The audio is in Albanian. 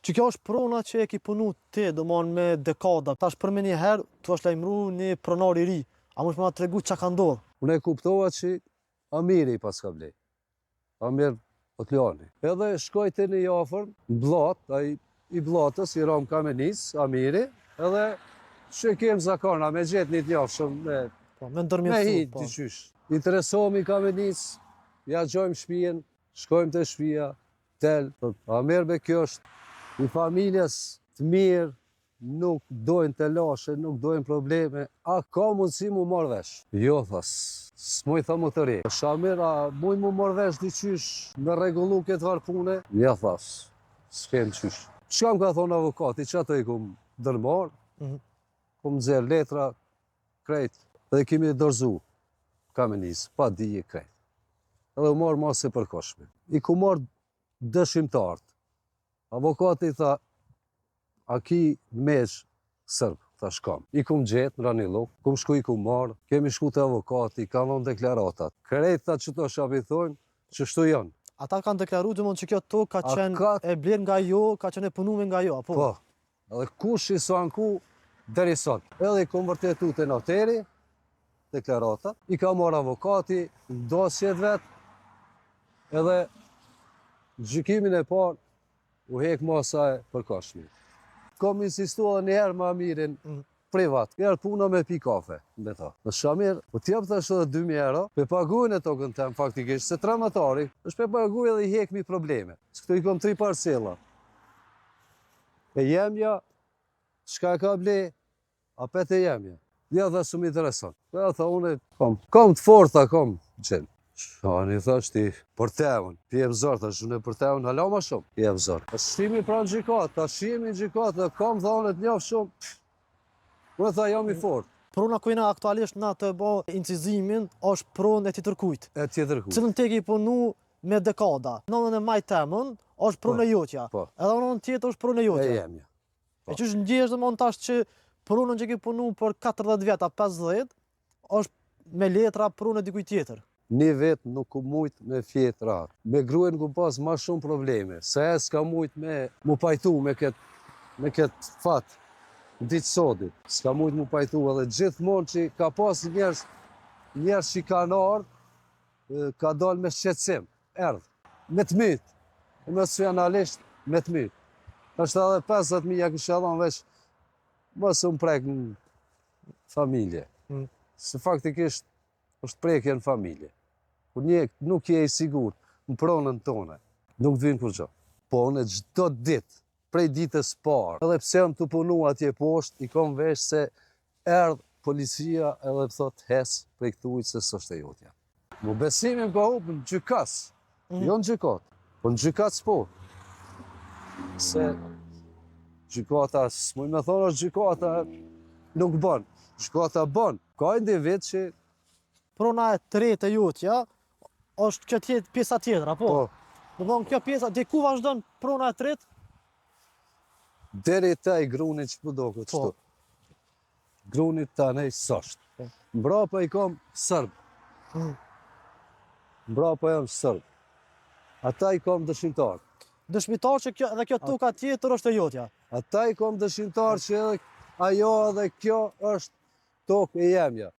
Që kjo është prona që e ki punu ti, domon me dekada. Tash për me një herë, tu është lajmëru një pronar i ri. A mund më tregu çka ka ndodhur? Unë e kuptova që Amiri i pas ka blej. Amir Otliani. Edhe shkoj të një afër, në blat, ai i blatës, i rom Kamenis, Amiri, edhe që kemë zakona, me gjetë një t'jafshëm, me ndërmjetësu. hi, dyqysh. Interesohemi Kamenis, ja gjojmë shtëpinë, shkojmë të shtëpia, tel, Amir be kjo është i familjes të mirë, nuk dojnë të lashe, nuk dojnë probleme, a ka mundësi mu marrë vesh? Jo, thas, s'moj tha më të re. Shamir, a muj mu marrë vesh diqysh me regullu këtë varpune? Ja, thas, s'kem qysh. Qka më ka thonë avokati, që ato i kum dërmarë, kum zerë letra, krejt, dhe kemi dërzu Kamenis, pa dije krejt. Edhe u marrë masë e përkoshme. I ku marrë dëshimtartë. Avokati tha, a ki meq sërb, thash kam. I kum gjetë në Ranilok, kum shku i kum marë, kemi shku të avokati, ka dhënë deklaratat. Krejt tha që to shapi thonë, që shtu janë. Ata kanë deklaru të mund që kjo tokë ka qenë e blerë nga jo, ka qenë e punume nga jo, apo? Po, edhe kush i sa në ku, deri sot. Edhe i kum vërtetu të noteri, deklaratat, i ka marë avokati, dosjet vetë, edhe gjykimin e parë, u hek masa e përkashmi. Kom insistu edhe njëherë më Amirin privat. Njerë puna me pi kafe, me ta. Në Shamir, po t'jap të ashtë edhe 2.000 euro, pe paguin e tokën tem faktikisht, se tramatari, është pe paguin edhe i hekmi probleme. Se këtu i kom 3 parcela. E jemja, shka ka ble, a pet e jemja. Ja dhe shumë interesant. Ja tha une, kom të forta, kom qenë. Shani thasht ti, për teun, pi e vzor, thash unë për teun, hala ma shumë, pi e vzor. Shimi pranë gjykat, ta shimi gjykat, dhe kam thonë të njofë shumë, unë tha jam i fort. Prona kujna aktualisht na të bo incizimin, është pronë e tjetër kujt. E tjetër kujt. Cilën te ki punu me dekada. Nënën e maj temën, është pronë e jotja. Edhe nënën tjetër është pronë e jotja. E jemja. E që është ndjesh dhe mon tash që pronën që ki punu për 40 vjeta, 50, është me letra pronë e dikuj tjetër. Një vetë nuk ku mujt me fjetë ratë. Me grujen ku pas ma shumë probleme, se e s'ka mujt me mu pajtu me këtë fatë, ditë sodit. S'ka mujt mu pajtu edhe gjithmonë që ka pas njerës që ka në ardhë, ka dalë me shqetsim, erdhë, me të mytë, me socialisht me të mytë. është edhe 50.000 kështë edhon veç, mësë më prek në familje. Se faktikisht është prekje në familje. Kur një nuk je i sigur në pronën tone, nuk dhvinë kur gjo. Po në gjdo ditë, prej ditës parë, edhe pse më të punu atje poshtë, i kom vesh se erdhë policia edhe thot hes prej këtu ujtë se sështë e jotja. Mu besimin ka hupë në gjykas, jo në gjykat, po në gjykat s'po. Se gjykata, s'muj me thonë është gjykata nuk bën, gjykata bën. Ka individ që prona e tretë e jotja, është kjo tjetë pjesa tjetër, apo? Po. Në thonë kjo pjesa, dhe ku vazhdon prona e tretë? Deri te i grunit që përdo këtë shtu. Grunit të anej sashtë. Mbrapa i kom sërbë. Mbrapa jam sërbë. Ata i kom dëshimtarë. Dëshmitar që kjo, edhe kjo toka tjetër është e jotja? Ata i kom dëshimtarë që edhe ajo edhe kjo është tokë e jemja.